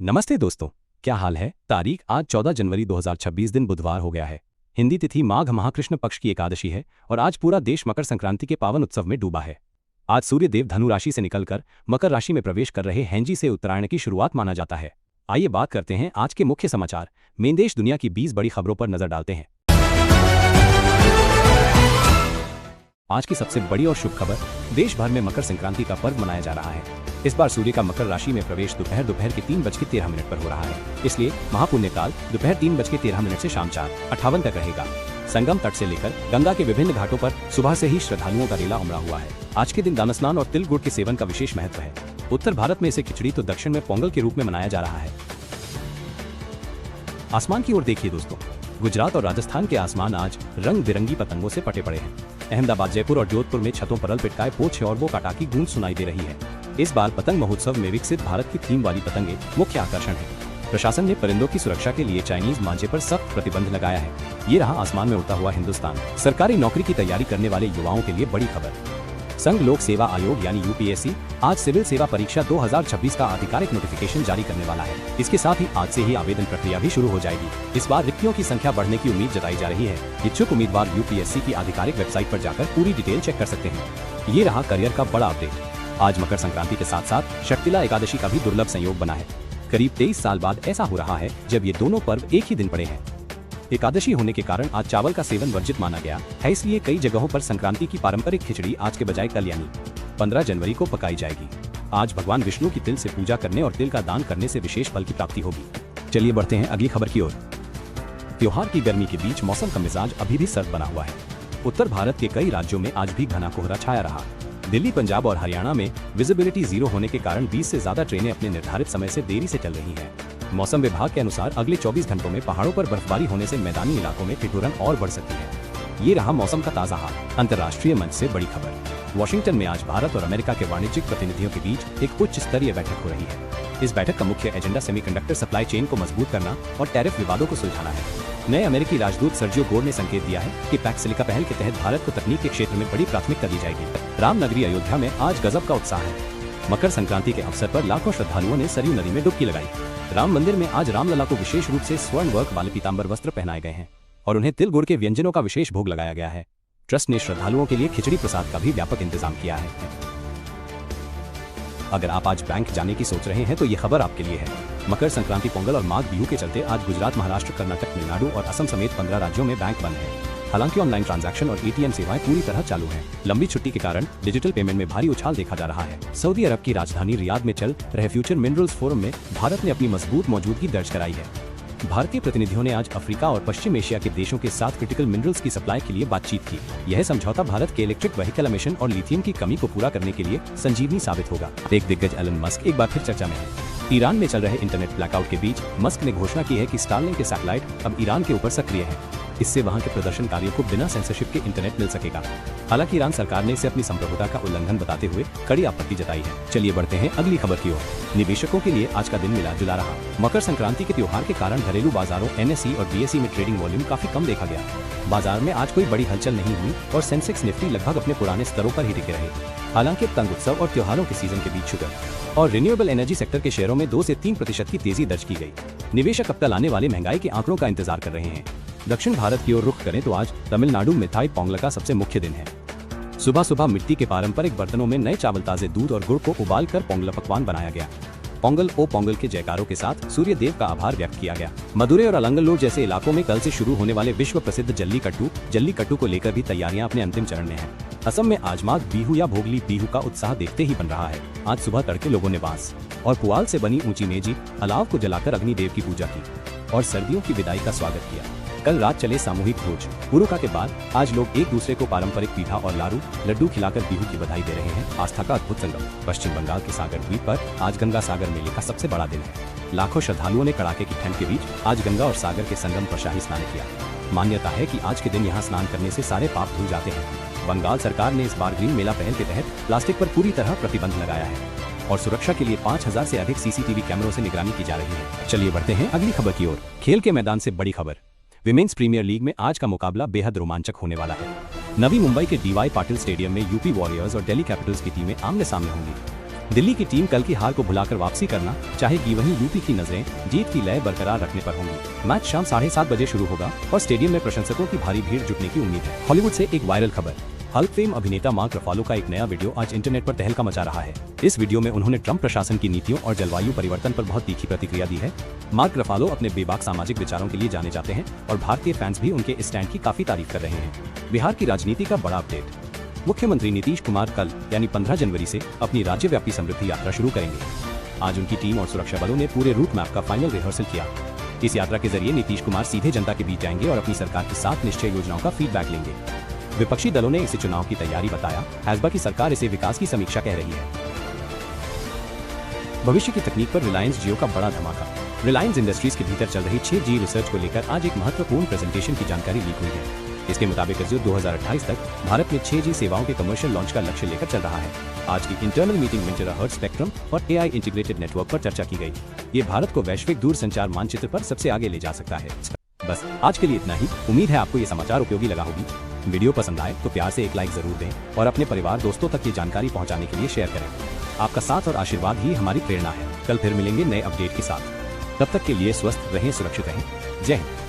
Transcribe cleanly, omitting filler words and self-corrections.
नमस्ते दोस्तों, क्या हाल है। तारीख आज 14 जनवरी 2026 दिन बुधवार हो गया है। हिंदी तिथि माघ महाकृष्ण पक्ष की एकादशी है और आज पूरा देश मकर संक्रांति के पावन उत्सव में डूबा है। आज सूर्य देव धनु राशि से निकलकर मकर राशि में प्रवेश कर रहे हैं, जिसे उत्तरायण की शुरुआत माना जाता है। आइए बात करते हैं आज के मुख्य समाचार में देश दुनिया की 20 बड़ी खबरों पर नजर डालते हैं। आज की सबसे बड़ी और शुभ खबर, देश भर में मकर संक्रांति का पर्व मनाया जा रहा है। इस बार सूर्य का मकर राशि में प्रवेश दोपहर के 3:13 पर हो रहा है, इसलिए महापुण्य काल दोपहर 3:13 से शाम 4:58 तक रहेगा। संगम तट से लेकर गंगा के विभिन्न घाटों पर सुबह से ही श्रद्धालुओं का रेला उमड़ा हुआ है। आज के दिन दान स्नान और तिल गुड़ के सेवन का विशेष महत्व है। उत्तर भारत में इसे खिचड़ी तो दक्षिण में पोंगल के रूप में मनाया जा रहा है। आसमान की ओर देखिए दोस्तों, गुजरात और राजस्थान के आसमान आज रंग बिरंगी पतंगों से पटे पड़े हैं। अहमदाबाद, जयपुर और जोधपुर में छतों पर लटकाए पोछे और वो काटा की गूंज सुनाई दे रही है। इस बार पतंग महोत्सव में विकसित भारत की थीम वाली पतंगे मुख्य आकर्षण है। प्रशासन ने परिंदों की सुरक्षा के लिए चाइनीज मांझे पर सख्त प्रतिबंध लगाया है। ये रहा आसमान में उड़ता हुआ हिंदुस्तान। सरकारी नौकरी की तैयारी करने वाले युवाओं के लिए बड़ी खबर। संघ लोक सेवा आयोग यानी यूपीएससी आज सिविल सेवा परीक्षा 2026 का आधिकारिक नोटिफिकेशन जारी करने वाला है। इसके साथ ही आज से ही आवेदन प्रक्रिया भी शुरू हो जाएगी। इस बार रिक्तियों की संख्या बढ़ने की उम्मीद जताई जा रही है। इच्छुक उम्मीदवार यूपीएससी की आधिकारिक वेबसाइट पर जाकर पूरी डिटेल चेक कर सकते हैं। ये रहा करियर का बड़ा अपडेट। आज मकर संक्रांति के साथ साथ शक्तिला एकादशी का भी दुर्लभ संयोग बना है। करीब 23 साल बाद ऐसा हो रहा है जब ये दोनों पर्व एक ही दिन पड़े हैं। एकादशी होने के कारण आज चावल का सेवन वर्जित माना गया है, इसलिए कई जगहों पर संक्रांति की पारंपरिक खिचड़ी आज के बजाय कल यानी 15 जनवरी को पकाई जाएगी। आज भगवान विष्णु की तिल से पूजा करने और तिल का दान करने से विशेष फल की प्राप्ति होगी। चलिए बढ़ते हैं अगली खबर की ओर। त्योहार की गर्मी के बीच मौसम का मिजाज अभी भी सर्द बना हुआ है। उत्तर भारत के कई राज्यों में आज भी घना कोहरा छाया रहा। दिल्ली, पंजाब और हरियाणा में विजिबिलिटी 0 होने के कारण 20 से ज्यादा ट्रेनें अपने निर्धारित समय से देरी से चल रही हैं। मौसम विभाग के अनुसार अगले 24 घंटों में पहाड़ों पर बर्फबारी होने से मैदानी इलाकों में ठिठुरन और बढ़ सकती है। ये रहा मौसम का ताजा हाल। अंतर्राष्ट्रीय मंच से बड़ी खबर। वॉशिंगटन में आज भारत और अमेरिका के वाणिज्यिक प्रतिनिधियों के बीच एक उच्च स्तरीय बैठक हो रही है। इस बैठक का मुख्य एजेंडा सेमीकंडक्टर सप्लाई चेन को मजबूत करना और टैरिफ विवादों को सुलझाना है। नए अमेरिकी राजदूत सर्जियो गोर ने संकेत दिया है कि पैक्स सिलिका पहल के तहत भारत को तकनीक के क्षेत्र में बड़ी प्राथमिकता दी जाएगी। रामनगरी अयोध्या में आज गजब का उत्साह है। मकर संक्रांति के अवसर पर लाखों श्रद्धालुओं ने सरयू नदी में डुबकी लगाई। राम मंदिर में आज रामलला को विशेष रूप से स्वर्ण वर्क वाले पीतांबर वस्त्र पहनाए गए हैं और उन्हें तिल गुड़ के व्यंजनों का विशेष भोग लगाया गया है। ट्रस्ट ने श्रद्धालुओं के लिए खिचड़ी प्रसाद का भी व्यापक इंतजाम किया है। अगर आप आज बैंक जाने की सोच रहे हैं तो ये खबर आपके लिए है। मकर संक्रांति, पोंगल और माघ बिहू के चलते आज गुजरात, महाराष्ट्र, कर्नाटक, तमिलनाडु और असम समेत 15 राज्यों में बैंक बंद है। हालांकि ऑनलाइन ट्रांजैक्शन और एटीएम सेवाएं पूरी तरह चालू हैं। लंबी छुट्टी के कारण डिजिटल पेमेंट में भारी उछाल देखा जा रहा है। सऊदी अरब की राजधानी रियाद में चल रहे फ्यूचर मिनरल्स फोरम में भारत ने अपनी मजबूत मौजूदगी दर्ज कराई है। भारतीय प्रतिनिधियों ने आज अफ्रीका और पश्चिम एशिया के देशों के साथ क्रिटिकल मिनरल्स की सप्लाई के लिए बातचीत की। यह समझौता भारत के इलेक्ट्रिक व्हीकल एमिशन और लिथियम की कमी को पूरा करने के लिए संजीवनी साबित होगा। टेक दिग्गज एलन मस्क एक बार फिर चर्चा में है। ईरान में चल रहे इंटरनेट ब्लैकआउट के बीच मस्क ने घोषणा की है कि स्टारलिंक के सैटेलाइट अब ईरान के ऊपर सक्रिय है। इससे वहां के प्रदर्शनकारियों को बिना सेंसरशिप के इंटरनेट मिल सकेगा। हालांकि ईरान सरकार ने इसे अपनी संप्रभुता का उल्लंघन बताते हुए कड़ी आपत्ति जताई है। चलिए बढ़ते हैं अगली खबर की ओर। निवेशकों के लिए आज का दिन मिला जुला रहा। मकर संक्रांति के त्योहार के कारण घरेलू बाजारों एनएसई और बीएसई में ट्रेडिंग वॉल्यूम काफी कम देखा गया। बाजार में आज कोई बड़ी हलचल नहीं हुई और सेंसेक्स निफ्टी लगभग अपने पुराने स्तरों पर ही टिके रहे। हालांकि तंग उत्सव और त्योहारों के सीजन के बीच शुगर और रिन्यूएबल एनर्जी सेक्टर के शेयरों में 2 से 3% की तेजी दर्ज की गई। निवेशक अब तक आने वाले महंगाई के आंकड़ों का इंतजार कर रहे हैं। दक्षिण भारत की ओर रुख करें तो आज तमिलनाडु में थाई पोंगल का सबसे मुख्य दिन है। सुबह सुबह मिट्टी के पारंपरिक बर्तनों में नए चावल, ताजे दूध और गुड़ को उबालकर पोंगल पकवान बनाया गया। पोंगल ओ पोंगल के जयकारों के साथ सूर्य देव का आभार व्यक्त किया गया। मदुरै और अलंगल्लोर जैसे इलाकों में कल से शुरू होने वाले विश्व प्रसिद्ध जल्लीकट्टू को लेकर भी तैयारियां अपने अंतिम चरण में हैं। असम में आज माघ बिहू या भोगली बिहू का उत्साह देखते ही बन रहा है। आज सुबह तड़के लोगों ने बांस और पुआल से बनी ऊंची मेजी अलाव को जलाकर अग्निदेव की पूजा की और सर्दियों की विदाई का स्वागत किया। कल रात चले सामूहिक भोज पुरुका के बाद आज लोग एक दूसरे को पारंपरिक पीठा और लड्डू खिलाकर बिहू की बधाई दे रहे हैं। आस्था का अद्भुत संगम। पश्चिम बंगाल के सागर द्वीप पर आज गंगा सागर मेले का सबसे बड़ा दिन है। लाखों श्रद्धालुओं ने कड़ाके की ठंड के बीच आज गंगा और सागर के संगम पर शाही स्नान किया। मान्यता है कि आज के दिन यहाँ स्नान करने से सारे पाप धुल जाते हैं। बंगाल सरकार ने इस बार ग्रीन मेला पहल के तहत प्लास्टिक पर पूरी तरह प्रतिबंध लगाया है और सुरक्षा के लिए 5000 से अधिक सीसीटीवी कैमरों से निगरानी की जा रही है। चलिए बढ़ते हैं अगली खबर की ओर। खेल के मैदान से बड़ी खबर। विमेंस प्रीमियर लीग में आज का मुकाबला बेहद रोमांचक होने वाला है। नवी मुंबई के डीवाई पाटिल स्टेडियम में यूपी वॉरियर्स और दिल्ली कैपिटल्स की टीमें आमने सामने होंगी। दिल्ली की टीम कल की हार को भुलाकर वापसी करना चाहेगी, वहीं यूपी की नजरें जीत की लय बरकरार रखने पर होंगी। मैच शाम 7:30 बजे शुरू होगा और स्टेडियम में प्रशंसकों की भारी भीड़ जुटने की उम्मीद है। हॉलीवुड से एक वायरल खबर। हल्क फेम अभिनेता मार्क रफालो का एक नया वीडियो आज इंटरनेट पर तहलका मचा रहा है। इस वीडियो में उन्होंने ट्रंप प्रशासन की नीतियों और जलवायु परिवर्तन पर बहुत तीखी प्रतिक्रिया दी है। मार्क रफालो अपने बेबाक सामाजिक विचारों के लिए जाने जाते हैं और भारतीय फैंस भी उनके स्टैंड की काफी तारीफ कर रहे हैं। बिहार की राजनीति का बड़ा अपडेट। मुख्यमंत्री नीतीश कुमार कल यानी 15 जनवरी से अपनी राज्यव्यापी समृद्धि यात्रा शुरू करेंगे। आज उनकी टीम और सुरक्षा बलों ने पूरे रूट मैप का फाइनल रिहर्सल किया। इस यात्रा के जरिए नीतीश कुमार सीधे जनता के बीच जाएंगे और अपनी सरकार की 7 निश्चय योजनाओं का फीडबैक लेंगे। विपक्षी दलों ने इसे चुनाव की तैयारी बताया। हैजबा की सरकार इसे विकास की समीक्षा कह रही है। भविष्य की तकनीक पर रिलायंस जियो का बड़ा धमाका। रिलायंस इंडस्ट्रीज के भीतर चल रही 6G रिसर्च को लेकर आज एक महत्वपूर्ण प्रेजेंटेशन की जानकारी लीक हुई है। इसके मुताबिक जियो 2028 तक भारत में 6G सेवाओं के कमर्शियल लॉन्च का लक्ष्य लेकर चल रहा है। आज की इंटरनल मीटिंग में टेराहर्ट्ज स्पेक्ट्रम और AI इंटीग्रेटेड नेटवर्क पर चर्चा की गई। ये भारत को वैश्विक दूरसंचार मानचित्र पर सबसे आगे ले जा सकता है। बस आज के लिए इतना ही। उम्मीद है आपको ये समाचार उपयोगी लगा होगी। वीडियो पसंद आए तो प्यार से एक लाइक जरूर दें और अपने परिवार दोस्तों तक ये जानकारी पहुंचाने के लिए शेयर करें। आपका साथ और आशीर्वाद ही हमारी प्रेरणा है। कल फिर मिलेंगे नए अपडेट के साथ। तब तक के लिए स्वस्थ रहें, सुरक्षित रहें। जय हिंद।